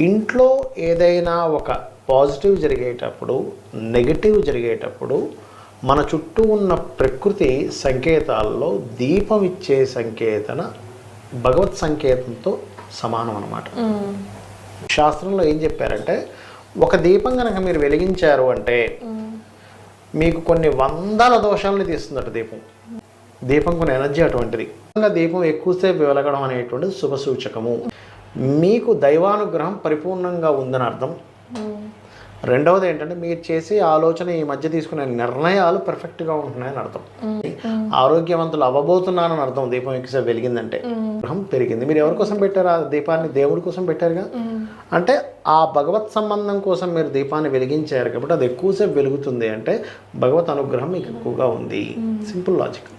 ఇంట్లో ఏదైనా ఒక పాజిటివ్ జరిగేటప్పుడు, నెగటివ్ జరిగేటప్పుడు మన చుట్టూ ఉన్న ప్రకృతి సంకేతాల్లో దీపం ఇచ్చే సంకేతన భగవత్ సంకేతంతో సమానం అన్నమాట. శాస్త్రంలో ఏం చెప్పారంటే, ఒక దీపం కనుక మీరు వెలిగించారు అంటే మీకు కొన్ని వందల దోషాలని తీస్తుందట దీపం. దీపం కొన్ని ఎనర్జీ అటువంటిది. దీపం ఎక్కువసేపు వెలగడం అనేటువంటిది శుభ సూచకము. మీకు దైవానుగ్రహం పరిపూర్ణంగా ఉందని అర్థం. రెండవది ఏంటంటే, మీరు చేసే ఆలోచన, ఈ మధ్య తీసుకునే నిర్ణయాలు పర్ఫెక్ట్గా ఉంటున్నాయని అర్థం. ఆరోగ్యవంతులు అవ్వబోతున్నారని అర్థం. దీపం ఎక్కువసేపు వెలిగిందంటే గ్రహం పెరిగింది. మీరు ఎవరి కోసం పెట్టారు ఆ దీపాన్ని? దేవుడి కోసం పెట్టారుగా. అంటే ఆ భగవత్ సంబంధం కోసం మీరు దీపాన్ని వెలిగించారు కాబట్టి అది ఎక్కువసేపు వెలుగుతుంది అంటే భగవత్ అనుగ్రహం మీకు ఎక్కువగా ఉంది. Simple logic.